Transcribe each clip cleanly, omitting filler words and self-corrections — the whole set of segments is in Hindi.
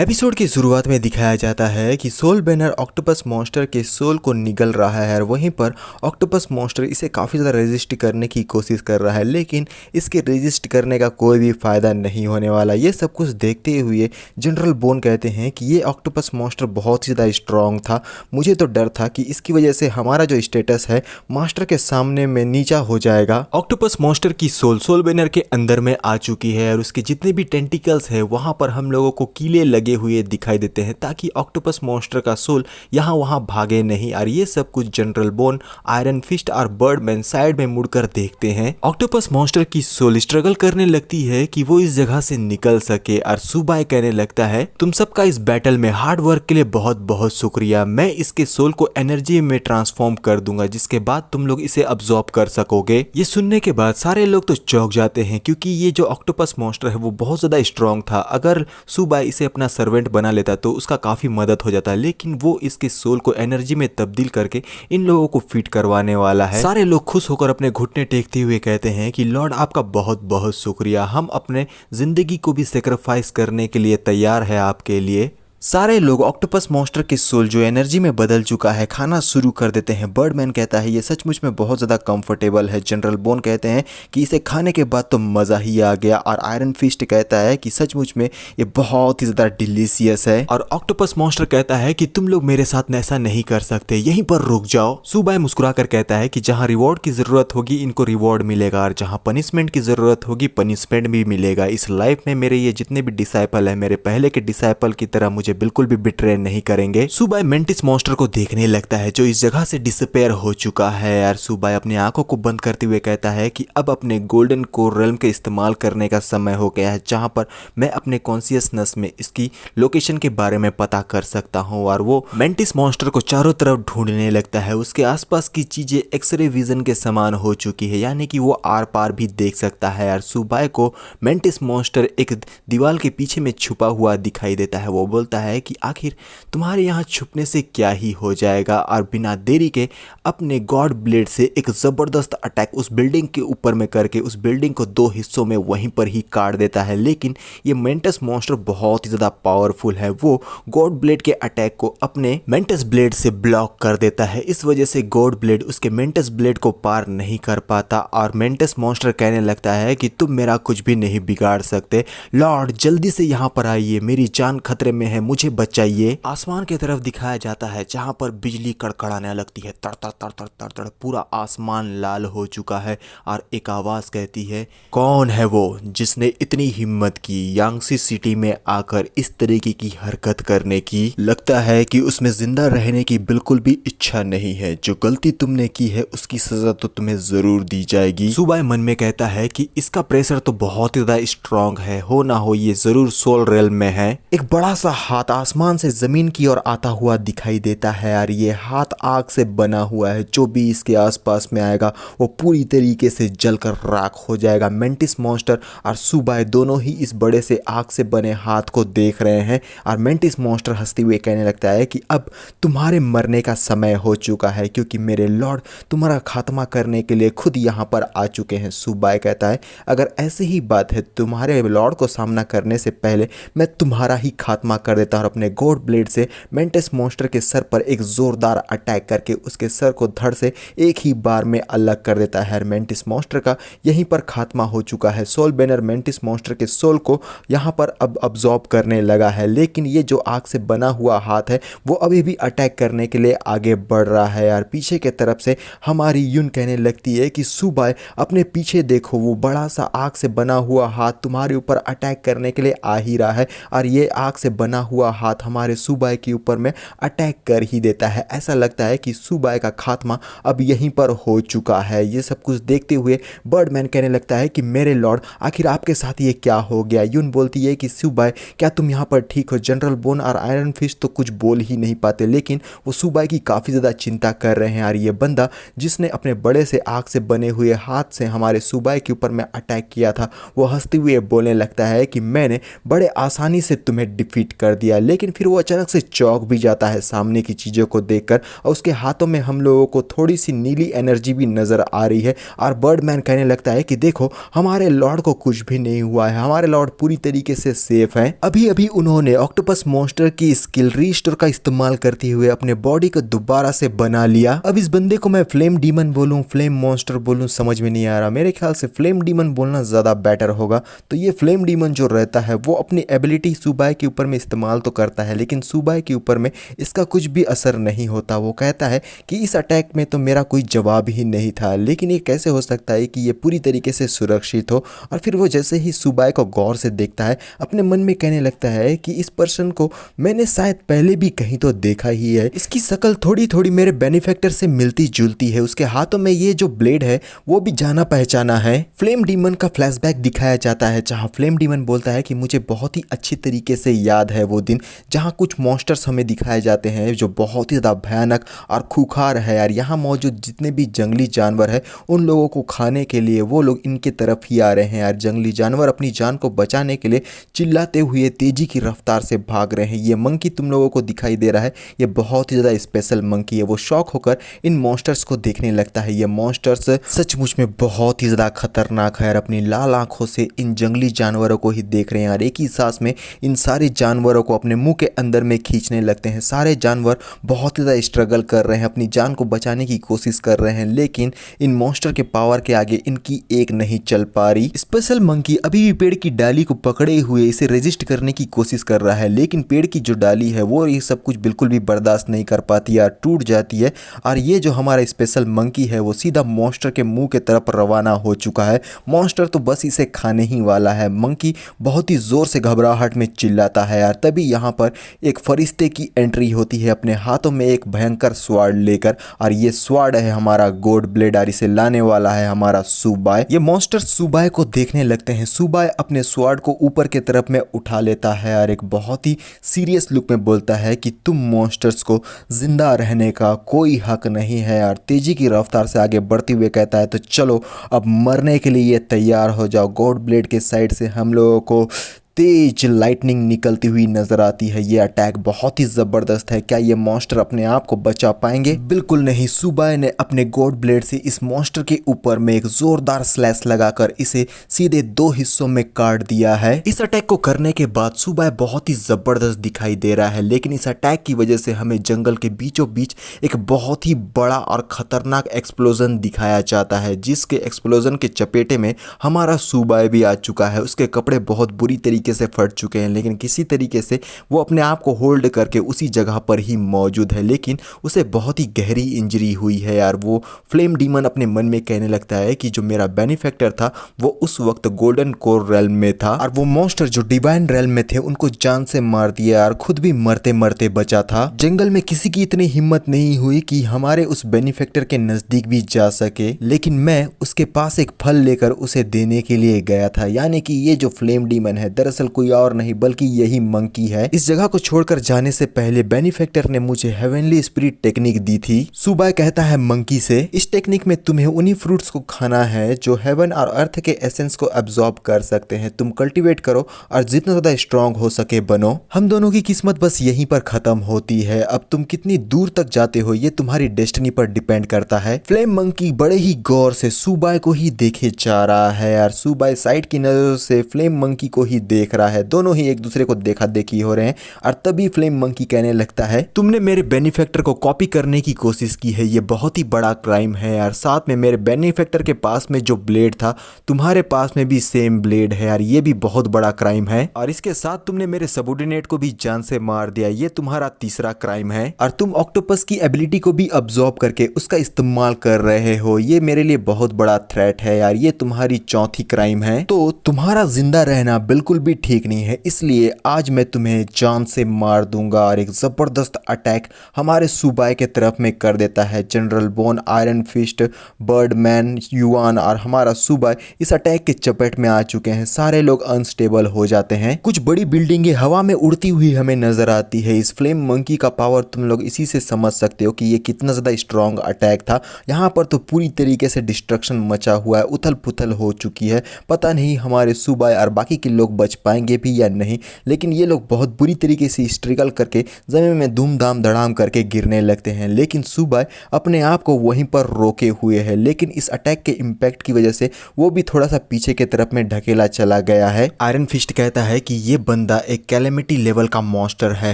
एपिसोड की शुरुआत में दिखाया जाता है कि सोल बैनर ऑक्टोपस मॉन्स्टर के सोल को निगल रहा है और वहीं पर ऑक्टोपस मॉन्स्टर इसे काफ़ी ज़्यादा रेजिस्ट करने की कोशिश कर रहा है, लेकिन इसके रेजिस्ट करने का कोई भी फ़ायदा नहीं होने वाला। ये सब कुछ देखते हुए जनरल बोन कहते हैं कि ये ऑक्टोपस मॉन्स्टर बहुत ही ज़्यादा स्ट्रॉन्ग था। मुझे तो डर था कि इसकी वजह से हमारा जो स्टेटस है मास्टर के सामने में नीचा हो जाएगा। ऑक्टोपस मॉन्स्टर की सोल बैनर के अंदर में आ चुकी है और उसके जितने भी टेंटिकल्स है वहाँ पर हम लोगों को कीले लगे हुए दिखाई देते हैं ताकि ऑक्टोपस मॉन्स्टर का सोल यहाँ वहाँ भागे नहीं। और ये सब कुछ जनरल बोन, आयरन फिस्ट और बर्डमैन साइड में मुड़कर देखते हैं। ऑक्टोपस मॉन्स्टर की सोल स्ट्रगल करने लगती है कि वो इस जगह से निकल सके और सुबाई कहने लगता है, तुम सबका इस बैटल में हार्ड वर्क के लिए बहुत बहुत शुक्रिया। मैं इसके सोल को एनर्जी में ट्रांसफॉर्म कर दूंगा जिसके बाद तुम लोग इसे अब्सॉर्ब कर सकोगे। ये सुनने के बाद सारे लोग तो चौंक जाते हैं क्योंकि ये जो ऑक्टोपस मॉन्स्टर है वो बहुत ज्यादा स्ट्रॉन्ग था। अगर सुबाई इसे अपना सर्वेंट बना लेता तो उसका काफी मदद हो जाता, लेकिन वो इसके सोल को एनर्जी में तब्दील करके इन लोगों को फिट करवाने वाला है। सारे लोग खुश होकर अपने घुटने टेकते हुए कहते हैं कि लॉर्ड आपका बहुत बहुत शुक्रिया, हम अपने जिंदगी को भी सेक्रीफाइस करने के लिए तैयार है आपके लिए। सारे लोग ऑक्टोपस मॉन्स्टर के सोल जो एनर्जी में बदल चुका है खाना शुरू कर देते हैं। बर्डमैन कहता है ये सचमुच में बहुत ज़्यादा कंफर्टेबल है। जनरल बोन कहते हैं कि इसे खाने के बाद तो मज़ा ही आ गया। और आयरन फिस्ट कहता है कि सचमुच में ये बहुत ही ज़्यादा डिलीशियस है। और ऑक्टोपस मॉन्स्टर कहता है कि तुम लोग मेरे साथ ऐसा नहीं कर सकते, यहीं पर रुक जाओ। सुबाई मुस्कुरा कर कहता है कि जहाँ रिवॉर्ड की ज़रूरत होगी इनको रिवॉर्ड मिलेगा और जहाँ पनिशमेंट की ज़रूरत होगी पनिशमेंट भी मिलेगा। इस लाइफ में मेरे ये जितने भी डिसाइपल है मेरे पहले के डिसाइपल की तरह मुझे बिल्कुल भी बिट्रे नहीं करेंगे। सुबाई मेंटिस मॉन्स्टर को देखने लगता है जो इस जगह से डिसअपेयर हो चुका है। यार सुबाई अपनी आंखों को बंद करते हुए कहता है कि अब अपने गोल्डन कोर रेल्म के इस्तेमाल करने का समय हो गया है जहां पर मैं अपने कॉन्शियसनेस में इसकी लोकेशन के बारे में पता कर सकता हूं। और वो मेंटिस मॉन्स्टर को चारों तरफ ढूंढने लगता है। उसके आसपास की चीजें एक्सरे विजन के समान हो चुकी है, यानी कि वो आर पार भी देख सकता है। यार सुबाई को मेंटिस मॉन्स्टर एक दीवार के पीछे में छुपा हुआ दिखाई देता है। वो बोलता है कि आखिर तुम्हारे यहाँ छुपने से क्या ही हो जाएगा। और बिना देरी के अपने गॉड ब्लेड से एक जबरदस्त अटैक उस बिल्डिंग के ऊपर में करके उस बिल्डिंग को दो हिस्सों में वहीं पर ही काट देता है। लेकिन ये मेंटस मॉन्स्टर बहुत ही ज्यादा पावरफुल है, वो गॉड ब्लेड के अटैक को अपने मेंटस ब्लेड से ब्लॉक कर देता है। इस वजह से गॉड ब्लेड उसके मेंटस ब्लेड को पार नहीं कर पाता और मेंटस मॉन्स्टर कहने लगता है कि तुम मेरा कुछ भी नहीं बिगाड़ सकते। लॉर्ड जल्दी से यहाँ पर आइए, मेरी जान खतरे में है, मुझे चाहिए। आसमान की तरफ दिखाया जाता है जहां पर बिजली कड़कड़ाने लगती है, तड़ तड़ तड़ तड़ तड़ तड़ पूरा आसमान लाल हो चुका है। और एक आवाज कहती है, कौन है वो जिसने इतनी हिम्मत की यांगसी सिटी में आकर इस तरीके की हरकत करने की। लगता है कि उसमें जिंदा रहने की बिल्कुल भी इच्छा नहीं है। जो गलती तुमने की है उसकी सजा तो तुम्हें जरूर दी जाएगी। सुबाई मन में कहता है कि इसका प्रेशर तो बहुत ही ज्यादा स्ट्रॉन्ग है, हो ना हो ये जरूर सोल रेल्म में है। एक बड़ा सा हाथ आसमान से जमीन की ओर आता हुआ दिखाई देता है और ये हाथ आग से बना हुआ है। जो भी इसके आसपास में आएगा वो पूरी तरीके से जलकर राख हो जाएगा। मेंटिस मॉन्स्टर और सुबाई दोनों ही इस बड़े से आग से बने हाथ को देख रहे हैं और मेंटिस मॉन्स्टर हंसते हुए कहने लगता है कि अब तुम्हारे मरने का समय हो चुका है क्योंकि मेरे लॉर्ड तुम्हारा खात्मा करने के लिए खुद यहाँ पर आ चुके हैं। सुबाई कहता है अगर ऐसी ही बात है तुम्हारे लॉर्ड को सामना करने से पहले मैं तुम्हारा ही खात्मा कर देता हूँ। अपने गॉड ब्लेड से मेंटिस मॉन्स्टर के सर पर एक जोरदार अटैक करके उसके सर को धड़ से एक ही बार में अलग कर देता है। मेंटिस मॉन्स्टर का यहीं पर खात्मा हो चुका है। सोल बैनर मेंटिस मॉन्स्टर के सोल को यहाँ पर अब अब्सॉर्ब करने लगा है, लेकिन ये जो आग से बना हुआ हाथ है वो अभी भी अटैक करने के लिए आगे बढ़ रहा है। यार पीछे के तरफ से हमारी यून कहने लगती है कि सुबाई अपने पीछे देखो, वो बड़ा सा आग से बना हुआ हाथ तुम्हारे ऊपर अटैक करने के लिए आ ही रहा है और ये आग से बना हुआ हाथ हमारे सुबाई के ऊपर में अटैक कर ही देता है। ऐसा लगता है कि सुबाई का खात्मा अब यहीं पर हो चुका है। ये सब कुछ देखते हुए बर्डमैन कहने लगता है कि मेरे लॉर्ड आखिर आपके साथ ये क्या हो गया। यून बोलती है कि सुबाई क्या तुम यहाँ पर ठीक हो। जनरल बोन और आयरन फिस्ट तो कुछ बोल ही नहीं पाते, लेकिन वो सुबाई की काफ़ी ज़्यादा चिंता कर रहे हैं। और ये बंदा जिसने अपने बड़े से आग से बने हुए हाथ से हमारे सुबाई के ऊपर में अटैक किया था वो हंसते हुए बोलने लगता है कि मैंने बड़े आसानी से तुम्हें डिफीट कर दिया, लेकिन फिर वो अचानक से चौंक भी जाता है सामने की चीज़ों को देखकर और उसके हाथों में हम लोगों को थोड़ी सी नीली एनर्जी भी नज़र आ रही है। और बर्डमैन कहने लगता है कि देखो हमारे लॉर्ड को कुछ भी नहीं हुआ है, हमारे लॉर्ड पूरी तरीके से सेफ हैं। अभी अभी उन्होंने ऑक्टोपस मॉन्स्टर की स्किल रीस्टोर का इस्तेमाल करते हुए अपने बॉडी को दोबारा से बना लिया। अब इस बंदे को मैं फ्लेम डीमन बोलूं, फ्लेम मॉन्स्टर बोलूं, समझ में नहीं आ रहा। मेरे ख्याल से फ्लेम डीमन बोलना ज़्यादा बेटर होगा। तो ये फ्लेम डीमन जो रहता है वो अपनी एबिलिटी सुबाई के ऊपर में इस्तेमाल तो करता है, लेकिन सुबाई के ऊपर में इसका कुछ भी असर नहीं होता। वो कहता है कि इस अटैक में तो मेरा कोई जवाब ही नहीं था, लेकिन ये कैसे हो सकता है कि ये पूरी तरीके से सुरक्षित हो। और फिर वो जैसे ही सुबाई को गौर से देखता है अपने मन में कहने लगता है कि इस पर्सन को मैंने शायद पहले भी कहीं तो देखा ही है, इसकी शक्ल थोड़ी थोड़ी मेरे बेनिफैक्टर से मिलती जुलती है, उसके हाथों में ये जो ब्लेड है वो भी जाना पहचाना है। फ्लेम डीमन का फ्लैशबैक दिखाया जाता है जहां फ्लेम डीमन बोलता है कि मुझे बहुत ही अच्छी तरीके से याद है वो दिन जहां कुछ मॉन्स्टर्स हमें दिखाए जाते हैं जो बहुत ही ज़्यादा भयानक और खूंखार है यार। यहाँ मौजूद जितने भी जंगली जानवर है उन लोगों को खाने के लिए वो लोग इनके तरफ ही आ रहे हैं यार। जंगली जानवर अपनी जान को बचाने के लिए चिल्लाते हुए तेजी की रफ्तार से भाग रहे हैं। ये मंकी तुम लोगों को दिखाई दे रहा है, ये बहुत ही ज़्यादा स्पेशल मंकी है। वो शौक होकर इन मॉन्स्टर्स को देखने लगता है। ये मॉन्स्टर्स सचमुच में बहुत ही ज़्यादा खतरनाक है यार। अपनी लाल आंखों से इन जंगली जानवरों को ही देख रहे हैं यार। एक ही सांस में इन सारे जानवरों को अपने मुंह के अंदर में खींचने लगते हैं। सारे जानवर बहुत ही ज़्यादा स्ट्रगल कर रहे हैं, अपनी जान को बचाने की कोशिश कर रहे हैं, लेकिन इन मॉन्स्टर के पावर के आगे इनकी एक नहीं चल पा रही। स्पेशल मंकी अभी भी पेड़ की डाली को पकड़े हुए इसे रेजिस्ट करने की कोशिश कर रहा है, लेकिन पेड़ की जो डाली है वो ये सब कुछ बिल्कुल भी बर्दाश्त नहीं कर पाती यार, टूट जाती है। और ये जो हमारा स्पेशल मंकी है वो सीधा मॉन्स्टर के मुंह के तरफ रवाना हो चुका है। मॉन्स्टर तो बस इसे खाने ही वाला है। मंकी बहुत ही जोर से घबराहट में चिल्लाता है यार। तभी यहाँ पर एक फरिश्ते की एंट्री होती है अपने हाथों में एक भयंकर स्वार्ड लेकर, और ये स्वार्ड है हमारा गॉड ब्लेड और इसे लाने वाला है हमारा सुबाई। ये मॉन्स्टर सुबाई को देखने लगते हैं। सुबाई अपने स्वार्ड को ऊपर के तरफ में उठा लेता है और एक बहुत ही सीरियस लुक में बोलता है कि तुम मॉन्स्टर्स को जिंदा रहने का कोई हक नहीं है यार। तेजी की रफ्तार से आगे बढ़ते हुए कहता है तो चलो अब मरने के लिए तैयार हो जाओ। गॉड ब्लेड के साइड से हम लोगों को तेज लाइटनिंग निकलती हुई नजर आती है। ये अटैक बहुत ही जबरदस्त है। क्या ये मॉन्स्टर अपने आप को बचा पाएंगे? बिल्कुल नहीं। सुबाई ने अपने गॉड ब्लेड से इस मॉन्स्टर के ऊपर में एक जोरदार स्लैश लगाकर इसे सीधे 2 हिस्सों में काट दिया है। इस अटैक को करने के बाद सुबाई बहुत ही जबरदस्त दिखाई दे रहा है, लेकिन इस अटैक की वजह से हमें जंगल के बीचों बीच एक बहुत ही बड़ा और खतरनाक एक्सप्लोजन दिखाया जाता है, जिसके एक्सप्लोजन के चपेटे में हमारा सुबाई भी आ चुका है। उसके कपड़े बहुत बुरी तरीके से फट चुके हैं, लेकिन किसी तरीके से वो अपने आप को होल्ड करके उसी जगह पर ही मौजूद है, लेकिन उसे बहुत ही गहरी इंजरी हुई है यार। वो फ्लेम डीमन अपने मन में कहने लगता है कि जो मेरा बेनिफैक्टर था वो उस वक्त गोल्डन कोर रेल्म में था और वो मॉन्स्टर जो डिवाइन रेल्म में थे उनको जान से मार दिया यार, खुद भी मरते मरते बचा था। जंगल में किसी की इतनी हिम्मत नहीं हुई कि हमारे उस बेनिफैक्टर के नजदीक भी जा सके, लेकिन मैं उसके पास एक फल लेकर उसे देने के लिए गया था। यानी कि ये जो फ्लेम डीमन है दरअसल कोई और नहीं बल्कि यही मंकी है। इस जगह को छोड़कर जाने से पहले बेनिफैक्टर ने मुझे हेवनली स्पिरिट टेक्निक दी थी। सुबाई कहता है मंकी से, इस टेक्निक में तुम्हें उन्हीं फ्रूट्स को खाना है जो हेवन और अर्थ के एसेंस को एब्जॉर्ब कर सकते हैं। तुम कल्टीवेट करो और जितना ज्यादा स्ट्रांग हो सके बनो। हम दोनों की किस्मत बस यहीं पर खत्म होती है। अब तुम कितनी दूर तक जाते हो ये तुम्हारी डेस्टिनी पर डिपेंड करता है। फ्लेम मंकी बड़े ही गौर से सुबाई को ही देखे जा रहा है यार। सुबाई साइड की नजर से फ्लेम मंकी को ही देख रहा है। दोनों ही एक दूसरे को देखा देखी हो रहे हैं और तभी फ्लेम मंकी कहने लगता है तुमने मेरे बेनिफैक्टर को कॉपी करने की कोशिश की है, ये बहुत ही बड़ा क्राइम है यार। साथ में मेरे बेनिफैक्टर के पास में जो ब्लेड था तुम्हारे पास में भी सेम ब्लेड है यार, ये भी बहुत बड़ा क्राइम है। और इसके साथ तुमने मेरे सबऑर्डिनेट को भी जान से मार दिया, ये तुम्हारा तीसरा क्राइम है। और तुम ऑक्टोपस की एबिलिटी को भी अब्सॉर्ब करके उसका इस्तेमाल कर रहे हो, ये मेरे लिए बहुत बड़ा थ्रेट है यार, ये तुम्हारी चौथी क्राइम है। तो तुम्हारा जिंदा रहना बिल्कुल भी ठीक नहीं है, इसलिए आज मैं तुम्हें जान से मार दूंगा। और एक जबरदस्त अटैक हमारे सुबाई के तरफ में कर देता है। General bone, iron fist, birdman, Yuan और हमारा सुबाई इस अटैक के चपेट में आ चुके हैं। सारे लोग अनस्टेबल हो जाते हैं। कुछ बड़ी बिल्डिंगें हवा में उड़ती हुई हमें नजर आती है। इस फ्लेम मंकी का पावर तुम लोग इसी से समझ सकते हो कि ये कितना ज्यादा स्ट्रॉन्ग अटैक था। यहाँ पर तो पूरी तरीके से डिस्ट्रक्शन मचा हुआ है, उथल पुथल हो चुकी है। पता नहीं हमारे सुबाई और बाकी के लोग बच पाएंगे भी या नहीं, लेकिन ये लोग बहुत बुरी तरीके से स्ट्रगल करके ज़मीन में धूमधाम धड़ाम करके गिरने लगते हैं। लेकिन सुबाई अपने आप को वहीं पर रोके हुए है, लेकिन इस अटैक के इम्पैक्ट की वजह से वो भी थोड़ा सा पीछे की तरफ में ढकेला चला गया है। आयरन फिस्ट कहता है कि ये बंदा एक कैलेमिटी लेवल का मॉन्स्टर है,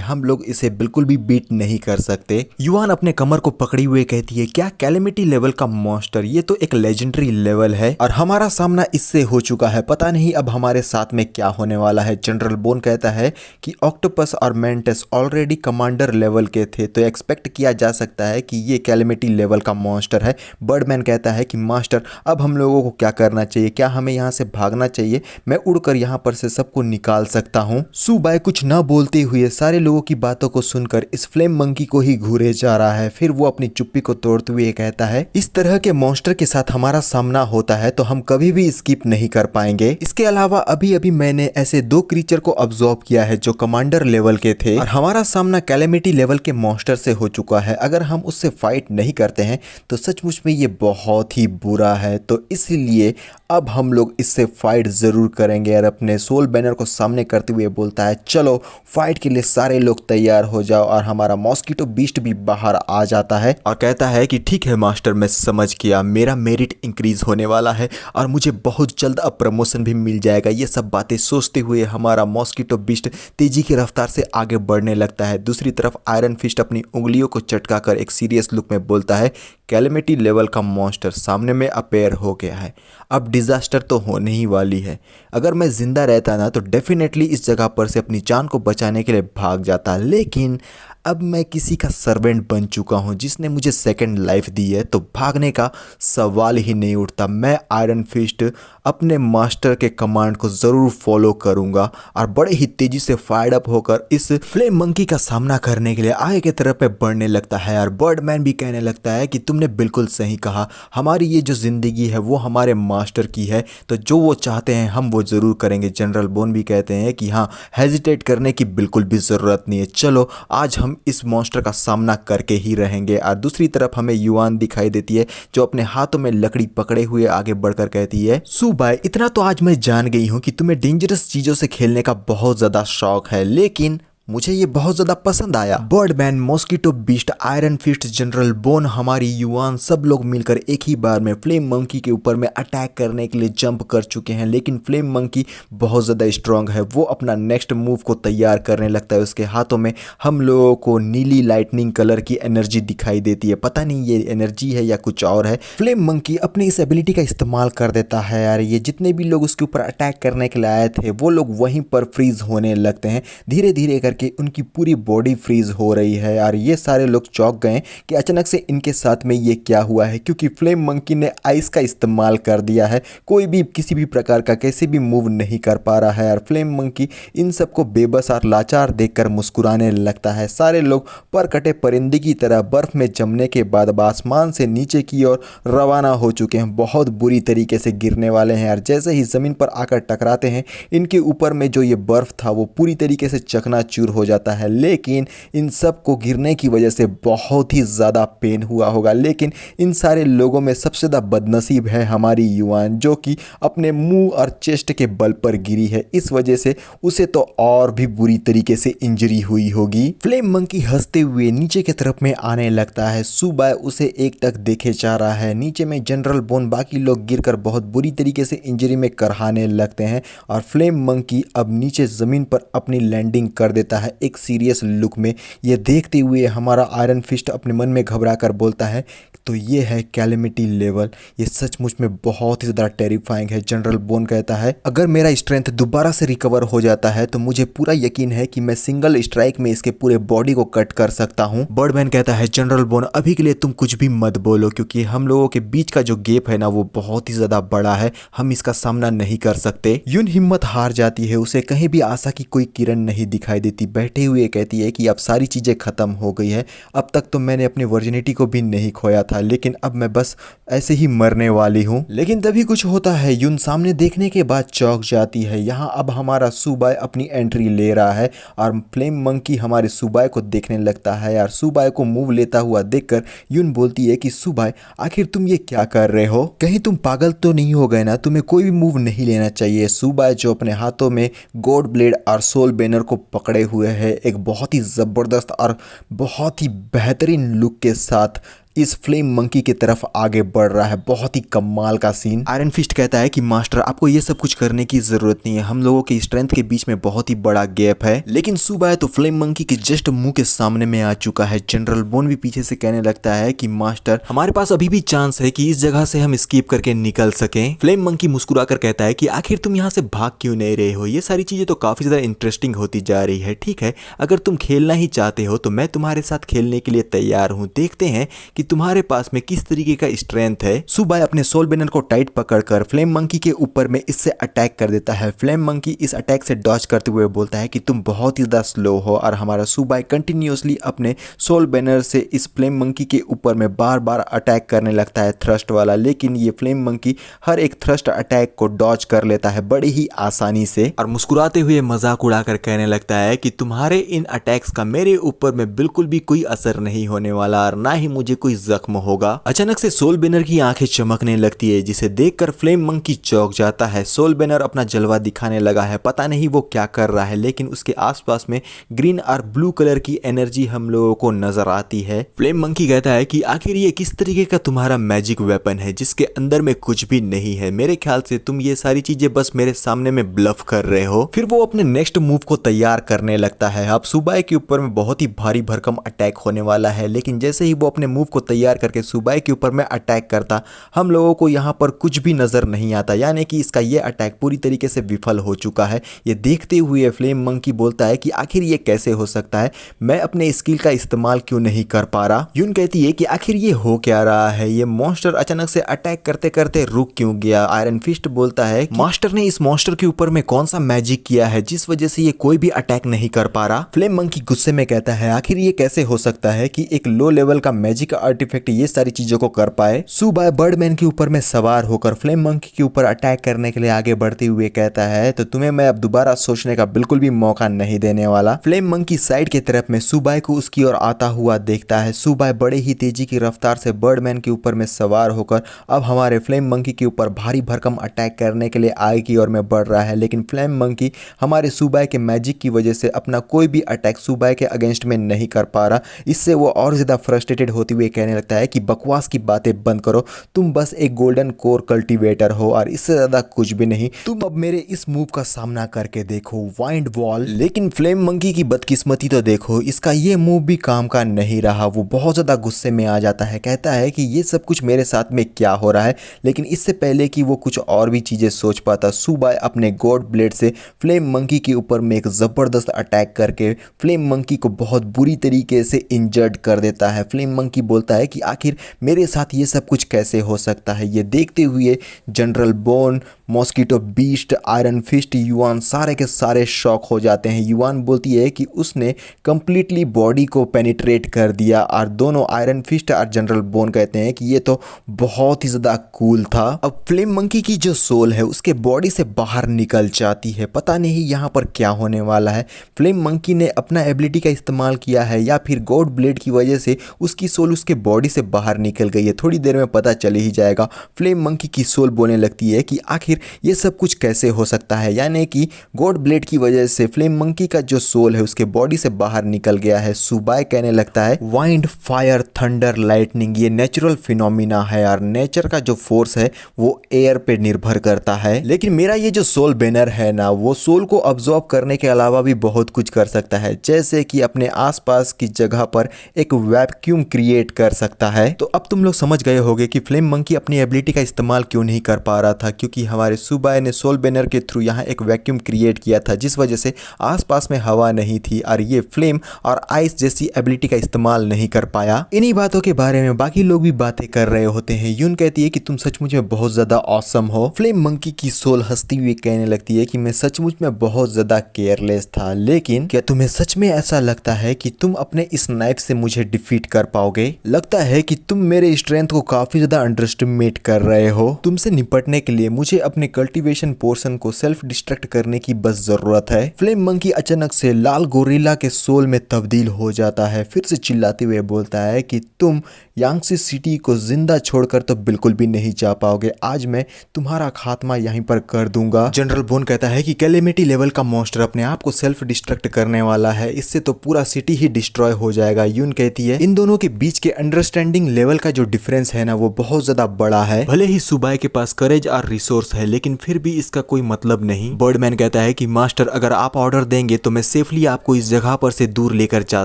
हम लोग इसे बिल्कुल भी बीट नहीं कर सकते। युआन अपने कमर को पकड़ी हुए कहती है, क्या कैलेमिटी लेवल का मॉन्स्टर? ये तो एक लेजेंडरी लेवल है और हमारा सामना इससे हो चुका है, पता नहीं अब हमारे साथ में क्या होने वाला है। जनरल बोन कहता है कि ऑक्टोपस और मेंटिस ऑलरेडी कमांडर लेवल के थे, तो एक्सपेक्ट किया जा सकता है कि ये कैलेमिटी लेवल का मॉन्स्टर है। बर्डमैन कहता है कि मास्टर अब हम लोगों को क्या करना चाहिए, क्या हमें यहाँ से भागना चाहिए? मैं उड़कर यहाँ पर से सबको निकाल सकता हूँ। सुबाई कुछ न बोलते हुए सारे लोगों की बातों को सुनकर इस फ्लेम मंकी को ही घूरे जा रहा है। फिर वो अपनी चुप्पी को तोड़ते हुए कहता है, इस तरह के मॉन्स्टर के साथ हमारा सामना होता है तो हम कभी भी स्किप नहीं कर पाएंगे। इसके अलावा अभी अभी मैंने ऐसे 2 क्रीचर को ऑब्जर्व किया है जो कमांडर लेवल के थे और हमारा सामना कैलेमिटी लेवल के मॉन्स्टर से हो चुका है। अगर हम उससे फाइट नहीं करते हैं तो सचमुच में ये बहुत ही बुरा है, तो इसलिए अब हम लोग इससे फाइट जरूर करेंगे। और अपने सोल बैनर को सामने करते हुए बोलता है, चलो फाइट के लिए सारे लोग तैयार हो जाओ। और हमारा मॉस्किटो बीस्ट भी बाहर आ जाता है और कहता है कि ठीक है मास्टर, मैं समझ गया, मेरा मेरिट इंक्रीज होने वाला है और मुझे बहुत जल्द अब प्रमोशन भी मिल जाएगा। ये सब बातें सोचते हुए हमारा मॉस्किटो बीस्ट तेजी की रफ्तार से आगे बढ़ने लगता है। दूसरी तरफ आयरन फिस्ट अपनी उंगलियों को चटका कर एक सीरियस लुक में बोलता है, कैलेमिटी लेवल का मॉन्स्टर सामने में अपेयर हो गया है, अब डिजास्टर तो होने ही वाली है। अगर मैं जिंदा रहता ना तो डेफिनेटली इस जगह पर से अपनी जान को बचाने के लिए भाग जाता, लेकिन अब मैं किसी का सर्वेंट बन चुका हूं जिसने मुझे सेकंड लाइफ दी है, तो भागने का सवाल ही नहीं उठता। मैं आयरन फिस्ट अपने मास्टर के कमांड को ज़रूर फॉलो करूंगा और बड़े ही तेज़ी से फायर अप होकर इस फ्लेम मंकी का सामना करने के लिए आगे की तरफ पे बढ़ने लगता है। और बर्डमैन भी कहने लगता है कि तुमने बिल्कुल सही कहा, हमारी ये जो ज़िंदगी है वो हमारे मास्टर की है, तो जो वो चाहते हैं हम वो ज़रूर करेंगे। जनरल बोन भी कहते हैं कि हाँ, हेजिटेट करने की बिल्कुल भी ज़रूरत नहीं है, चलो आज हम इस मॉन्स्टर का सामना करके ही रहेंगे। और दूसरी तरफ हमें युआन दिखाई देती है जो अपने हाथों में लकड़ी पकड़े हुए आगे बढ़कर कहती है, सुबाई इतना तो आज मैं जान गई हूँ कि तुम्हें डेंजरस चीज़ों से खेलने का बहुत ज़्यादा शौक है, लेकिन मुझे ये बहुत ज़्यादा पसंद आया। Birdman, mosquito beast, iron fist, general bone, हमारी युआन सब लोग मिलकर एक ही बार में फ्लेम मंकी के ऊपर में अटैक करने के लिए जंप कर चुके हैं, लेकिन फ्लेम मंकी बहुत ज़्यादा स्ट्रांग है। वो अपना नेक्स्ट मूव को तैयार करने लगता है। उसके हाथों में हम लोगों को नीली लाइटनिंग कलर की एनर्जी दिखाई देती है, पता नहीं ये एनर्जी है या कुछ और है। फ्लेम मंकी अपनी इस एबिलिटी का इस्तेमाल कर देता है यार। ये जितने भी लोग उसके ऊपर अटैक करने के लिए आए थे वो लोग वहीं पर फ्रीज होने लगते हैं। धीरे धीरे कि उनकी पूरी बॉडी फ्रीज हो रही है यार। ये सारे लोग चौंक गए कि अचानक से इनके साथ में ये क्या हुआ है, क्योंकि फ्लेम मंकी ने आइस का इस्तेमाल कर दिया है। कोई भी किसी भी प्रकार का कैसे भी मूव नहीं कर पा रहा है यार। फ्लेम मंकी इन सबको बेबस और लाचार देखकर मुस्कुराने लगता है। सारे लोग पर कटे परिंदे की तरह बर्फ में जमने के बाद आसमान से नीचे की ओर रवाना हो चुके हैं, बहुत बुरी तरीके से गिरने वाले हैं यार। जैसे ही ज़मीन पर आकर टकराते हैं इनके ऊपर में जो ये बर्फ था वो पूरी तरीके से चकनाचूर हो जाता है, लेकिन इन सब को गिरने की वजह से बहुत ही ज़्यादा पेन हुआ होगा। लेकिन इन सारे लोगों में सबसे ज़्यादा बदनसीब है हमारी युआन, जो कि अपने मुंह और चेस्ट के बल पर गिरी है। इस वजह से उसे तो और भी बुरी तरीके से इंजरी हुई होगी। फ्लेम मंकी हंसते हुए नीचे की तरफ में आने लगता है। सुबाई उसे एकटक देखे जा रहा है। नीचे में जनरल बोन, बाकी लोग गिरकर बहुत बुरी तरीके से इंजरी में करहाने लगते हैं और फ्लेम मंकी अब नीचे ज़मीन पर अपनी लैंडिंग कर देता है एक सीरियस लुक में। ये देखते हुए हमारा आयरन फिस्ट अपने मन में घबरा कर बोलता है, तो ये है कैलेमिटी लेवल, ये सचमुच में बहुत ही ज़्यादा टेरिफाइंग है। जनरल बोन कहता है, अगर मेरा स्ट्रेंथ दोबारा से रिकवर हो जाता है तो मुझे पूरा यकीन है कि मैं सिंगल स्ट्राइक में इसके पूरे बॉडी को कट कर सकता हूँ। बर्डमैन कहता है, जनरल बोन अभी के लिए तुम कुछ भी मत बोलो, क्योंकि हम लोगों के बीच का जो गैप है ना वो बहुत ही ज़्यादा बड़ा है, हम इसका सामना नहीं कर सकते। यून हिम्मत हार जाती है, उसे कहीं भी आशा की कोई किरण नहीं दिखाई देती। मंकी बैठे हुए कहती है कि अब सारी चीज़ें ख़त्म हो गई है, अब तक तो मैंने अपनी वर्जिनिटी को भी नहीं खोया था, लेकिन अब मैं बस ऐसे ही मरने वाली हूँ। लेकिन तभी कुछ होता है, यून सामने देखने के बाद चौंक जाती है। यहाँ अब हमारा सुबाई अपनी एंट्री ले रहा है और फ्लेम मंकी हमारे सुबाई को देखने लगता है यार। सुबाई को मूव लेता हुआ देखकर यून बोलती है कि सुबाई आखिर तुम ये क्या कर रहे हो, कहीं तुम पागल तो नहीं हो गए ना, तुम्हें कोई भी मूव नहीं लेना चाहिए। सुबाई जो अपने हाथों में गॉड ब्लेड और सोल बैनर को पकड़े हुए है, एक बहुत ही ज़बरदस्त और बहुत ही बेहतरीन लुक के साथ इस फ्लेम मंकी की तरफ आगे बढ़ रहा है। बहुत ही कमाल का सीन। आयरन फिस्ट कहता है कि मास्टर आपको ये सब कुछ करने की जरूरत नहीं है, हम लोगों की स्ट्रेंथ के बीच में बहुत ही बड़ा गैप है। लेकिन सुबाई तो फ्लेम मंकी के जस्ट मुंह के सामने में आ चुका है। जनरल बोन भी पीछे से कहने लगता है कि मास्टर हमारे पास अभी भी चांस है कि इस जगह से हम स्केप करके निकल सकें। फ्लेम मंकी मुस्कुरा कर कहता है कि आखिर तुम यहाँ से भाग क्यों नहीं रहे हो, ये सारी चीजें तो काफी ज्यादा इंटरेस्टिंग होती जा रही है। ठीक है, अगर तुम खेलना ही चाहते हो तो मैं तुम्हारे साथ खेलने के लिए तैयार हूँ, देखते हैं कि तुम्हारे पास में किस तरीके का स्ट्रेंथ है। सुबाई अपने सोल बैनर को टाइट पकड़कर फ्लेम मंकी के ऊपर में इससे अटैक कर देता है। फ्लेम मंकी इस अटैक से डॉज करते हुए बोलता है कि तुम बहुत ही ज्यादा स्लो हो, और हमारा सुबाई कंटिन्यूअसली अपने सोल बैनर से इस फ्लेम मंकी के ऊपर में बार बार अटैक करने लगता है, थ्रस्ट वाला। लेकिन ये फ्लेम मंकी हर एक थ्रस्ट अटैक को डॉज कर लेता है बड़ी ही आसानी से, और मुस्कुराते हुए मजाक उड़ाकर कहने लगता है कि तुम्हारे इन अटैक्स का मेरे ऊपर में बिल्कुल भी कोई असर नहीं होने वाला, और ना ही मुझे कोई जख्म होगा। अचानक से सोल बैनर की आंखें चमकने लगती है, जिसे देखकर फ्लेम मंकी चौंक जाता है। सोल बैनर अपना जलवा दिखाने लगा है, पता नहीं वो क्या कर रहा है, लेकिन उसके आसपास में ग्रीन और ब्लू कलर की एनर्जी हम लोगों को नजर आती है। फ्लेम मंकी कहता है कि आखिर ये किस तरीके का तुम्हारा मैजिक वेपन है जिसके अंदर में कुछ भी नहीं है, मेरे ख्याल से तुम ये सारी चीजें बस मेरे सामने में ब्लफ कर रहे हो। फिर वो अपने नेक्स्ट मूव को तैयार करने लगता है। अब सुबाई के ऊपर में बहुत ही भारी भरकम अटैक होने वाला है, लेकिन जैसे ही वो अपने मूव को तैयार करके सुबाई के ऊपर में अटैक करता, हम लोगों को यहाँ पर कुछ भी नजर नहीं आता, यानी कि इसका ये अटैक पूरी तरीके से विफल हो चुका है। ये देखते हुए फ्लेम मंकी बोलता है कि आखिर ये कैसे हो सकता है, मैं अपने स्किल का इस्तेमाल क्यों नहीं कर पा रहा। यून कहती है कि आखिर ये हो क्या रहा है, ये मॉन्स्टर अचानक से अटैक करते करते रुक क्यों गया। आयरन फिस्ट बोलता है मास्टर ने इस मॉन्स्टर के ऊपर में कौन सा मैजिक किया है जिस वजह से ये कोई भी अटैक नहीं कर पा रहा। फ्लेम मंकी गुस्से में कहता है आखिर ये कैसे हो सकता है कि एक लो लेवल का मैजिक आर्टिफैक्ट ये सारी चीजों को कर पाए। सुबाई बर्डमैन के ऊपर में सवार होकर फ्लेम मंकी के ऊपर अटैक करने के लिए आगे बढ़ते हुए कहता है तो तुम्हें मैं अब दोबारा सोचने का बिल्कुल भी मौका नहीं देने वाला। फ्लेम मंकी साइड की तरफ में सुबाई को उसकी ओर आता हुआ देखता है। सुबाई बड़े ही तेजी की रफ्तार से बर्डमैन के ऊपर में सवार होकर अब हमारे फ्लेम मंकी के ऊपर भारी भरकम अटैक करने के लिए आगे की ओर में बढ़ रहा है, लेकिन फ्लेम मंकी हमारे सुबाई के मैजिक की वजह से अपना कोई भी अटैक सुबाई के अगेंस्ट में नहीं कर पा रहा। इससे वो और ज्यादा फ्रस्ट्रेटेड होते हुए कहने लगता है कि बकवास की बातें बंद करो, तुम बस एक गोल्डन कोर कल्टीवेटर हो और इससे ज्यादा कुछ भी नहीं, तुम अब मेरे इस मूव का सामना करके देखो, वाइंड वॉल। लेकिन फ्लेम मंकी की बदकिस्मती तो देखो, इसका ये मूव भी काम का नहीं रहा। वो बहुत ज्यादा गुस्से में आ जाता है, कहता है कि ये सब कुछ मेरे साथ में क्या हो रहा है। लेकिन इससे पहले कि वो कुछ और भी चीजें सोच पाता, सुबाई अपने गॉड ब्लेड से फ्लेम मंकी के ऊपर में एक जबरदस्त अटैक करके फ्लेम मंकी को बहुत बुरी तरीके से इंजर्ड कर देता है। फ्लेम मंकी बोलता है कि आखिर मेरे साथ ये सब कुछ कैसे हो सकता है। ये देखते हुए general bone, mosquito beast, iron fist, Yuan सारे के सारे शॉक हो जाते हैं। युआन बोलती है कि उसने कंप्लीटली बॉडी को पेनिट्रेट कर दिया, और दोनों आयरन फिस्ट और जनरल बोन कहते हैं कि ये तो बहुत ही ज़्यादा कूल था। अब फ्लेम मंकी की जो सोल है उसके बॉडी से बाहर निकल जाती है, पता नहीं यहाँ पर क्या होने वाला है। फ्लेम मंकी ने अपना एबिलिटी का इस्तेमाल किया है या फिर गॉड ब्लेड की वजह से उसकी सोल उसके बॉडी से बाहर निकल गई है, थोड़ी देर में पता चल ही जाएगा। फ्लेम मंकी की सोल बोलने लगती है कि आखिर ये सब कुछ कैसे हो सकता है, यानी कि गॉड ब्लेड की वजह से फ्लेम मंकी का जो सोल है उसके बॉडी से बाहर निकल गया है। सुबाई कहने लगता है वाइंड, फायर, थंडर, लाइटनिंग ये नेचुरल फिनोमिना है, और नेचर का जो फोर्स है वो एयर पे निर्भर करता है। लेकिन मेरा ये जो सोल बैनर है ना, वो सोल को अब्सॉर्ब करने के अलावा भी बहुत कुछ कर सकता है, जैसे कि अपने आसपास की जगह पर एक वैक्यूम क्रिएट कर सकता है। तो अब तुम लोग समझ गए होंगे कि फ्लेम मंकी अपनी एबिलिटी का इस्तेमाल क्यों नहीं कर पा रहा था, क्योंकि हमारे हमारे सुबाई ने सोल बैनर के थ्रू यहाँ एक वैक्यूम क्रिएट किया था, जिस वजह से आसपास में हवा नहीं थी और ये फ्लेम और आइस जैसी एबिलिटी का इस्तेमाल नहीं कर पाया। इन्हीं बातों के बारे में बाकी लोग भी बातें कर रहे होते हैं। यून कहती है कि तुम सचमुच में बहुत ज्यादा ऑसम हो। फ्लेम मंकी की सोल हंसती हुई कहने लगती है कि मैं सचमुच में बहुत ज्यादा केयरलेस था, लेकिन क्या तुम्हें सच में ऐसा लगता है कि तुम अपने इस नाइफ से मुझे डिफीट कर पाओगे? लगता है कि तुम मेरे स्ट्रेंथ को काफी ज्यादा अंडर एस्टिमेट कर रहे हो। तुमसे निपटने के लिए मुझे अपने कल्टीवेशन पोर्शन को सेल्फ डिस्ट्रक्ट करने की बस जरूरत है। फ्लेम मंकी अचानक से लाल गोरिल्ला के सोल में तब्दील हो जाता है, फिर से चिल्लाते हुए बोलता है कि तुम यांगसी सिटी को जिंदा छोड़कर तो बिल्कुल भी नहीं जा पाओगे। आज मैं तुम्हारा खात्मा यहीं पर कर दूंगा। जनरल बोन कहता है कि कैलेमिटी लेवल का मॉन्स्टर अपने आप को सेल्फ डिस्ट्रक्ट करने वाला है, इससे तो पूरा सिटी ही डिस्ट्रॉय हो जाएगा। यून कहती है इन दोनों के बीच के अंडरस्टैंडिंग लेवल का जो डिफरेंस है ना, वो बहुत ज्यादा बड़ा है। भले ही सुबाई के पास करेज और रिसोर्स है, लेकिन फिर भी इसका कोई मतलब नहीं। बर्डमैन कहता है कि मास्टर अगर आप ऑर्डर देंगे तो मैं सेफली आपको इस जगह पर से दूर लेकर जा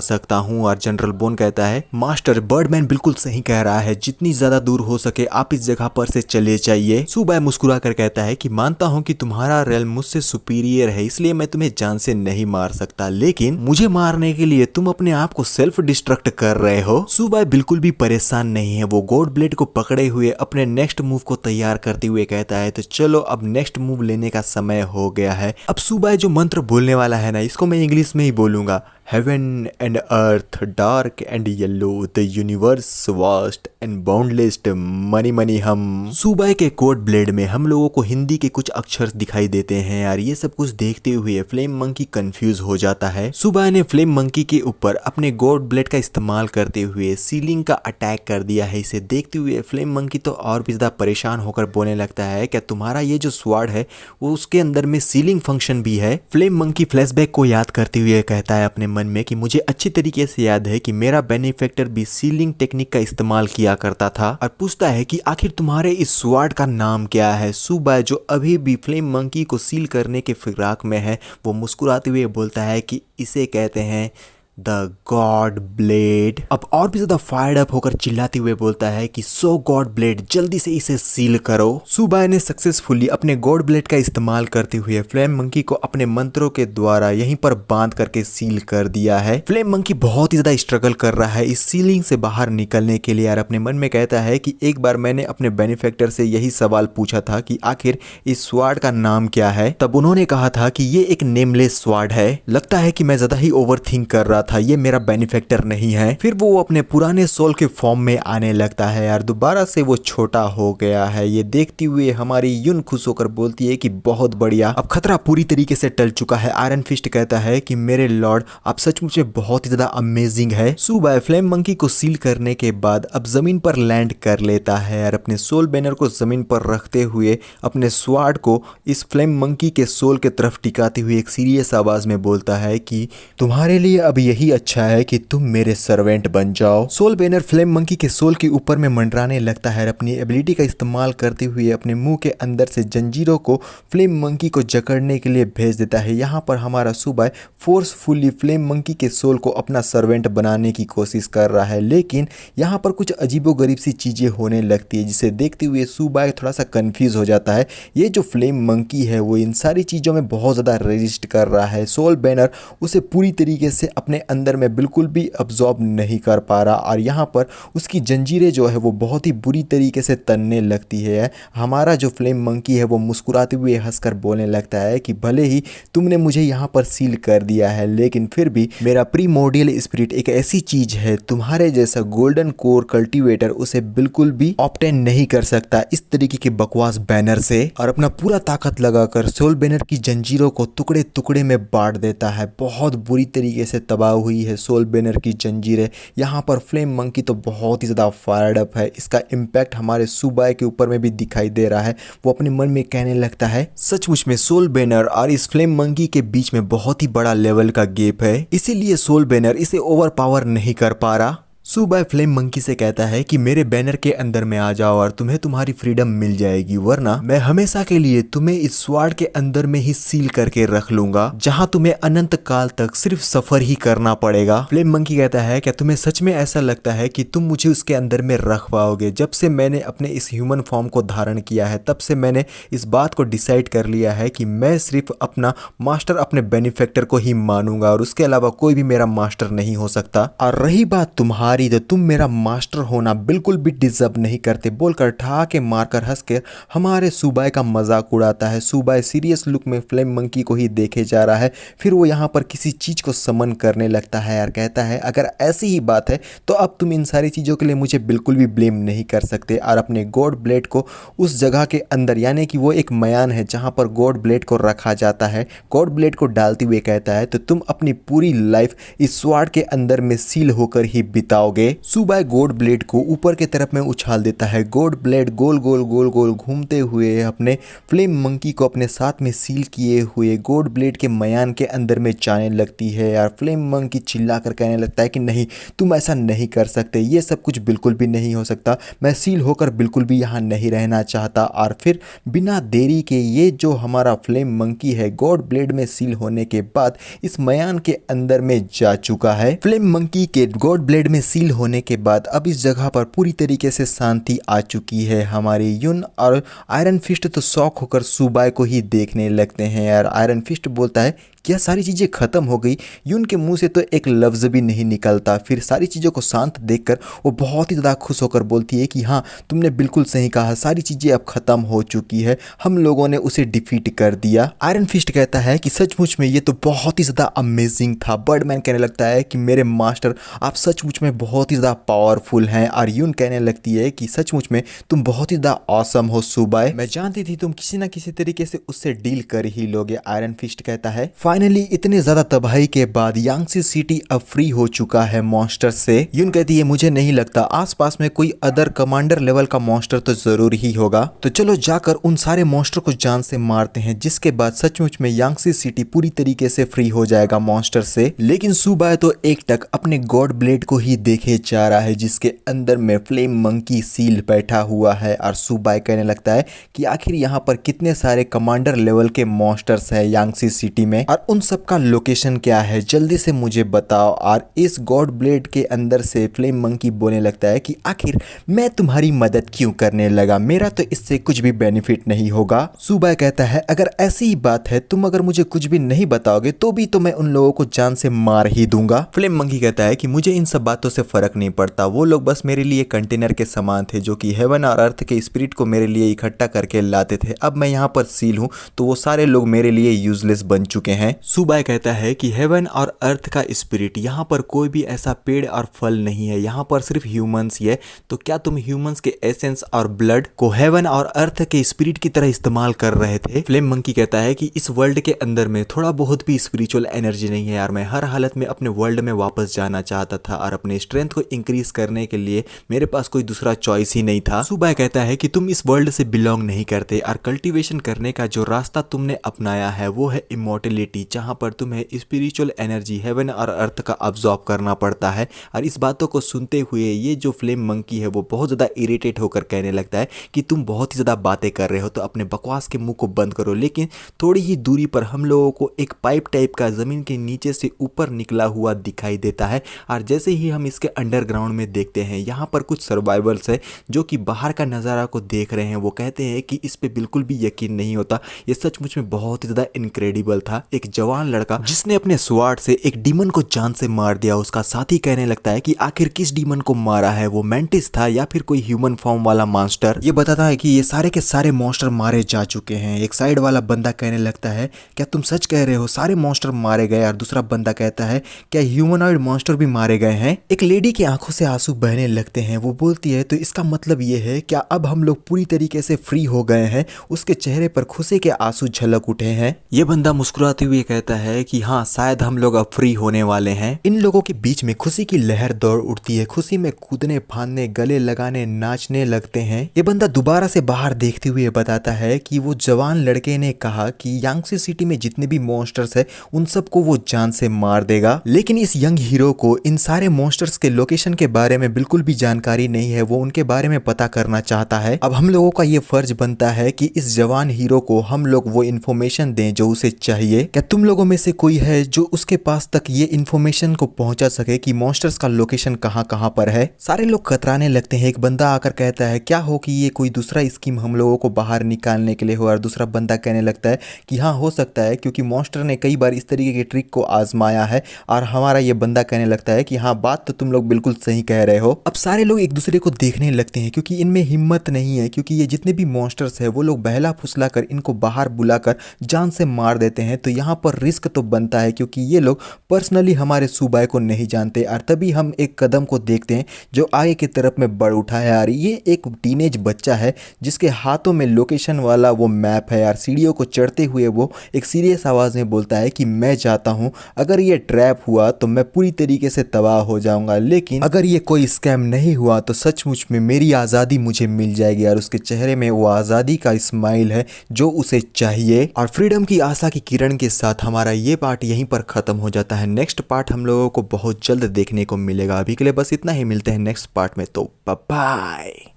सकता हूँ। और जनरल बोन कहता है मास्टर, बर्डमैन बिल्कुल सही कह रहा है, जितनी ज्यादा दूर हो सके आप इस जगह पर से चले जाइए। सुबाई मुस्कुरा कर कहता है कि मानता हूँ कि तुम्हारा रेल मुझसे सुपीरियर है, इसलिए मैं तुम्हें जान से नहीं मार सकता, लेकिन मुझे मारने के लिए तुम अपने आप को सेल्फ डिस्ट्रक्ट कर रहे हो। सुबाई बिल्कुल भी परेशान नहीं है। वो गॉड ब्लेड को पकड़े हुए अपने नेक्स्ट मूव को तैयार करते हुए कहता है तो चलो अब नेक्स्ट मूव लेने का समय हो गया है। अब सुबाई जो मंत्र बोलने वाला है ना, इसको मैं इंग्लिश में ही बोलूंगा। Heaven and earth, dark and yellow, the universe vast and boundless, money money हम। सुबाई के कोड ब्लेड में हम लोगों को हिंदी के कुछ अक्षर दिखाई देते हैं यार। ये सब कुछ देखते हुए फ्लेम मंकी कंफ्यूज हो जाता है। सुबाई ने फ्लेम मंकी के ऊपर अपने गॉड ब्लेड का इस्तेमाल करते हुए सीलिंग का अटैक कर दिया है। इसे देखते हुए फ्लेम मंकी तो और भी ज्यादा परेशान होकर बोलने लगता है क्या तुम्हारा ये जो स्वार्ड है वो उसके अंदर में सीलिंग फंक्शन भी है? फ्लेम मंकी फ्लैशबैक को याद करते हुए कहता है अपने मन में कि मुझे अच्छी तरीके से याद है कि मेरा बेनिफैक्टर भी सीलिंग टेक्निक का इस्तेमाल किया करता था। और पूछता है कि आखिर तुम्हारे इस स्वार्ड का नाम क्या है? सुबाई जो अभी भी फ्लेम मंकी को सील करने के फिराक में है, वो मुस्कुराते हुए बोलता है कि इसे कहते हैं द गॉड ब्लेड। अब और भी ज्यादा फायर्ड अप होकर चिल्लाते हुए बोलता है कि सो गॉड ब्लेड, जल्दी से इसे सील करो। सुबाई ने सक्सेसफुली अपने गॉड ब्लेड का इस्तेमाल करते हुए फ्लेम मंकी को अपने मंत्रों के द्वारा यहीं पर बांध करके सील कर दिया है। फ्लेम मंकी बहुत ही ज्यादा स्ट्रगल कर रहा है इस सीलिंग से बाहर निकलने के लिए और अपने मन में कहता है कि एक बार मैंने अपने बेनिफैक्टर से यही सवाल पूछा था कि आखिर इस स्वार्ड का नाम क्या है। तब उन्होंने कहा था कि ये एक नेमलेस स्वार्ड है। लगता है कि मैं ज्यादा ही ओवर थिंक कर रहा था, ये मेरा बेनिफैक्टर नहीं है। फिर वो अपने पुराने सोल के फॉर्म में आने लगता है यार। दोबारा से वो छोटा हो गया है। ये देखते हुए हमारी यून खुश होकर बोलती है कि बहुत बढ़िया, अब खतरा पूरी तरीके से टल चुका है। आयरन फिस्ट कहता है कि मेरे लॉर्ड आप सचमुच में बहुत ही ज्यादा अमेजिंग है। सुबाई फ्लेम मंकी को सील करने के बाद अब जमीन पर लैंड कर लेता है और अपने सोल बैनर को जमीन पर रखते हुए अपने स्वार्ड को इस फ्लेम मंकी के सोल के तरफ टिकाते हुए एक सीरियस आवाज में बोलता है कि तुम्हारे लिए अब यही अच्छा है कि तुम मेरे सर्वेंट बन जाओ। सोल बैनर फ्लेम मंकी के सोल के ऊपर में मंडराने लगता है। अपनी एबिलिटी का इस्तेमाल करते हुए अपने मुंह के अंदर से जंजीरों को फ्लेम मंकी को जकड़ने के लिए भेज देता है। यहाँ पर हमारा सुबाई फोर्सफुली फ्लेम मंकी के सोल को अपना सर्वेंट बनाने की कोशिश कर रहा है, लेकिन यहाँ पर कुछ अजीबोगरीब सी चीजें होने लगती है, जिसे देखते हुए सुबाई थोड़ा सा कंफ्यूज हो जाता है। ये जो फ्लेम मंकी है वो इन सारी चीजों में बहुत ज्यादा रेजिस्ट कर रहा है। सोल बैनर उसे पूरी तरीके से अपने अंदर में बिल्कुल भी अब्जॉर्ब नहीं कर पा रहा और यहाँ पर उसकी जंजीरें जो है वो बहुत ही बुरी तरीके से तनने लगती है। हमारा जो फ्लेम मंकी है वो मुस्कुराते हुए हंसकर बोलने लगता है कि भले ही तुमने मुझे यहाँ पर सील कर दिया है, लेकिन फिर भी मेरा प्रीमोर्डियल स्पिरिट एक ऐसी चीज है, तुम्हारे जैसा गोल्डन कोर कल्टीवेटर उसे बिल्कुल भी ऑब्टेन नहीं कर सकता इस तरीके के बकवास बैनर से। और अपना पूरा ताकत लगाकर सोल बैनर की जंजीरों को टुकड़े टुकड़े में बांट देता है। बहुत बुरी तरीके से तबाह हुई है सोल बैनर की जंजीरें। यहाँ पर फ्लेम मंकी तो बहुत ही ज़्यादा फायर्ड अप है। इसका इम्पैक्ट हमारे सुबाई के ऊपर में भी दिखाई दे रहा है। वो अपने मन में कहने लगता है सचमुच में सोल बैनर और इस फ्लेम मंकी के बीच में बहुत ही बड़ा लेवल का गैप है, इसीलिए सोल बैनर इसे ओवर पावर नहीं कर पा रहा। सुबाई फ्लेम मंकी से कहता है कि मेरे बैनर के अंदर में आ जाओ और तुम्हें तुम्हारी फ्रीडम मिल जाएगी, वरना मैं हमेशा के लिए तुम्हें इस स्वार्ड के अंदर में ही सील करके रख लूंगा, जहां तुम्हें अनंत काल तक सिर्फ सफर ही करना पड़ेगा। फ्लेम मंकी कहता है क्या तुम्हें सच में ऐसा लगता है कि तुम मुझे उसके अंदर में रख पाओगे? जब से मैंने अपने इस ह्यूमन फॉर्म को धारण किया है तब से मैंने इस बात को डिसाइड कर लिया है कि मैं सिर्फ अपना मास्टर, अपने बेनिफैक्टर को ही मानूंगा और उसके अलावा कोई भी मेरा मास्टर नहीं हो सकता। और रही बात तुम्हारी, तो तुम मेरा मास्टर होना बिल्कुल भी डिजर्व नहीं करते, बोलकर ठहाके मारकर हंसकर हमारे सुबाई का मजाक उड़ाता है। सुबाई सीरियस लुक में फ्लेम मंकी को ही देखे जा रहा है, फिर वो यहाँ पर किसी चीज को समन करने लगता है और कहता है अगर ऐसी ही बात है तो अब तुम इन सारी चीजों के लिए मुझे बिल्कुल भी ब्लेम नहीं कर सकते। और अपने गॉड ब्लेड को उस जगह के अंदर, यानी कि वो एक मयान है जहां पर गॉड ब्लेड को रखा जाता है, गॉड ब्लेड को डालते हुए कहता है तो तुम अपनी पूरी लाइफ इस स्वार्ड के अंदर में सील होकर ही बिताओगे। सुबाई गॉड ब्लेड को ऊपर की तरफ में उछाल देता है। गॉड ब्लेड गोल गोल गोल गोल घूमते हुए अपने फ्लेम मंकी को अपने साथ में सील किए हुए गॉड ब्लेड के मयान के अंदर में जाने लगती है। और फ्लेम मंकी चिल्लाकर कहने लगता है कि नहीं, तुम ऐसा नहीं कर सकते, ये सब कुछ बिल्कुल भी नहीं हो सकता, मैं सील होकर बिल्कुल भी यहाँ नहीं रहना चाहता। और फिर बिना देरी के ये जो हमारा फ्लेम मंकी है गॉड ब्लेड में सील होने के बाद इस मयान के अंदर में जा चुका है। फ्लेम मंकी के गॉड ब्लेड में सील होने के बाद अब इस जगह पर पूरी तरीके से शांति आ चुकी है। हमारे युन और आयरन फिस्ट तो शॉक होकर सुबाई को ही देखने लगते हैं। यार आयरन फिस्ट बोलता है क्या सारी चीज़ें ख़त्म हो गई? यून के मुंह से तो एक लफ्ज़ भी नहीं निकलता। फिर सारी चीज़ों को शांत देखकर वो बहुत ही ज़्यादा खुश होकर बोलती है कि हाँ, तुमने बिल्कुल सही कहा, सारी चीज़ें अब ख़त्म हो चुकी है, हम लोगों ने उसे डिफीट कर दिया। आयरन फिस्ट कहता है कि सचमुच में ये तो बहुत ही ज़्यादा अमेजिंग था। बर्डमैन कहने लगता है कि मेरे मास्टर, आप सचमुच में बहुत ही ज़्यादा पावरफुल हैं। और यून कहने लगती है कि सचमुच में तुम बहुत ही ज़्यादा ऑसम हो सुबाई, मैं जानती थी तुम किसी ना किसी तरीके से उससे डील कर ही लोगे। आयरन फिस्ट कहता है फाइनली इतने ज्यादा तबाही के बाद यांगसी सिटी अब फ्री हो चुका है मॉन्स्टर से। यून कहती है मुझे नहीं लगता, आसपास में कोई अदर कमांडर लेवल का मॉन्स्टर तो जरूर ही होगा, तो चलो जाकर उन सारे मॉन्स्टर को जान से मारते हैं, जिसके बाद सचमुच में यांगसी सिटी पूरी तरीके से फ्री हो जाएगा मॉन्स्टर से। लेकिन सुबाई तो एकटक अपने गॉड ब्लेड को ही देखे जा रहा है जिसके अंदर में फ्लेम मंकी सील बैठा हुआ है। और सुबाई कहने लगता है कि आखिर यहाँ पर कितने सारे कमांडर लेवल के मॉन्स्टर्स है यांगसी सिटी में, और उन सब का लोकेशन क्या है, जल्दी से मुझे बताओ। और इस गॉड ब्लेड के अंदर से फ्लेम मंकी बोलने लगता है कि आखिर मैं तुम्हारी मदद क्यों करने लगा, मेरा तो इससे कुछ भी बेनिफिट नहीं होगा। सुबाई कहता है अगर ऐसी ही बात है, तुम अगर मुझे कुछ भी नहीं बताओगे तो भी तो मैं उन लोगों को जान से मार ही दूंगा। फ्लेम मंकी कहता है कि मुझे इन सब बातों से फर्क नहीं पड़ता, वो लोग बस मेरे लिए कंटेनर के समान थे जो कि हेवन और अर्थ के स्पिरिट को मेरे लिए इकट्ठा करके लाते थे। अब मैं यहाँ पर सील हूँ तो वो सारे लोग मेरे लिए यूजलेस बन चुके हैं। सुबाई कहता है कि हेवन और अर्थ का स्पिरिट, यहाँ पर कोई भी ऐसा पेड़ और फल नहीं है, यहाँ पर सिर्फ ह्यूमंस ही है, तो क्या तुम ह्यूमंस के एसेंस और ब्लड को हेवन और अर्थ के स्पिरिट की तरह इस्तेमाल कर रहे थे? फ्लेम मंकी कहता है कि इस वर्ल्ड के अंदर में थोड़ा बहुत भी स्पिरिचुअल एनर्जी नहीं है यार, मैं हर हालत में अपने वर्ल्ड में वापस जाना चाहता था और अपने स्ट्रेंथ को इंक्रीज करने के लिए मेरे पास कोई दूसरा चॉइस ही नहीं था। सुबाई कहता है कि तुम इस वर्ल्ड से बिलोंग नहीं करते और कल्टीवेशन करने का जो रास्ता तुमने अपनाया है वो है इमोर्टेलिटी, जहां पर तुम्हें स्पिरिचुअल एनर्जी हेवन और अर्थ का अब्सॉर्ब करना पड़ता है। और इस बातों को सुनते हुए ये जो फ्लेम मंकी है वो बहुत ज़्यादा इरिटेट होकर कहने लगता है कि तुम बहुत ही ज़्यादा बातें कर रहे हो, तो अपने बकवास के मुंह को बंद करो। लेकिन थोड़ी ही दूरी पर हम लोगों को एक पाइप टाइप का ज़मीन के नीचे से ऊपर निकला हुआ दिखाई देता है, और जैसे ही हम इसके अंडरग्राउंड में देखते हैं यहाँ पर कुछ सर्वाइवर्स है जो कि बाहर का नज़ारा को देख रहे हैं। वो कहते हैं कि इस पे बिल्कुल भी यकीन नहीं होता, ये सचमुच में बहुत ही ज़्यादा इनक्रेडिबल था। एक जवान लड़का जिसने अपने स्वार्ड से एक डीमन को जान से मार दिया, उसका साथी कहने लगता है कि आखिर किस डीमन को मारा है, वो मेंटिस था या फिर कोई ह्यूमन फॉर्म वाला मॉन्स्टर। ये बताता है कि ये सारे के सारे मॉन्स्टर मारे जा चुके हैं। एक साइड वाला बंदा कहने लगता है क्या तुम सच कह रहे हो, सारे मॉन्स्टर मारे गए? और दूसरा बंदा कहता है क्या ह्यूमनॉइड मॉन्स्टर भी मारे गए हैं? एक लेडी की आंखों से आंसू बहने लगते हैं। वो बोलती है तो इसका मतलब ये है क्या अब हम लोग पूरी तरीके से फ्री हो गए हैं? उसके चेहरे पर खुशी के आंसू झलक उठे हैं। ये बंदा मुस्कुराते हुए ये कहता है कि हाँ शायद हम लोग अब फ्री होने वाले हैं। इन लोगों के बीच में खुशी की लहर दौड़ उठती है, खुशी में कूदने फांदने गले लगाने नाचने लगते हैं। ये बंदा दोबारा से बाहर देखते हुए बताता है कि वो जवान लड़के ने कहा कि यांगसी सिटी में जितने भी मॉन्स्टर्स है उन सबको वो जान से मार देगा। लेकिन इस यंग हीरो को इन सारे मॉन्स्टर्स के लोकेशन के बारे में बिल्कुल भी जानकारी नहीं है, वो उनके बारे में पता करना चाहता है। अब हम लोगों का ये फर्ज बनता है कि इस जवान हीरो को हम लोग वो इन्फॉर्मेशन दें जो उसे चाहिए। क्या तुम लोगों में से कोई है जो उसके पास तक ये इन्फॉर्मेशन को पहुंचा सके कि मॉन्स्टर्स का लोकेशन कहां कहां पर है? सारे लोग कतराने लगते हैं। एक बंदा आकर कहता है क्या हो कि ये कोई दूसरा स्कीम हम लोगों को बाहर निकालने के लिए हो, और दूसरा बंदा कहने लगता है कि हाँ हो सकता है क्योंकि मॉन्स्टर ने कई बार इस तरीके के ट्रिक को आजमाया है। और हमारा ये बंदा कहने लगता है कि हाँ बात तो तुम लोग बिल्कुल सही कह रहे हो। अब सारे लोग एक दूसरे को देखने लगते हैं क्योंकि इनमें हिम्मत नहीं है, क्योंकि ये जितने भी मॉन्स्टर्स है वो लोग बहला फुसला कर इनको बाहर बुलाकर जान से मार देते हैं। तो यहाँ पर रिस्क तो बनता है क्योंकि ये लोग पर्सनली हमारे सूबाई को नहीं जानते। और तभी हम एक कदम को देखते हैं जो आगे की तरफ में बढ़ उठा है यार। ये एक टीनेज बच्चा है जिसके हाथों में लोकेशन वाला वो मैप है यार। सीढ़ियों को चढ़ते हुए वो एक सीरियस आवाज में बोलता है कि मैं जाता हूँ, अगर ये ट्रैप हुआ तो मैं पूरी तरीके से तबाह हो जाऊंगा, लेकिन अगर ये कोई स्कैम नहीं हुआ तो सचमुच में मेरी आज़ादी मुझे मिल जाएगी। और उसके चेहरे में वो आज़ादी का स्माइल है जो उसे चाहिए। और फ्रीडम की आशा की किरण के साथ हमारा ये पार्ट यहीं पर खत्म हो जाता है। नेक्स्ट पार्ट हम लोगों को बहुत जल्द देखने को मिलेगा। अभी के लिए बस इतना ही, मिलते हैं नेक्स्ट पार्ट में, तो बाय बाय।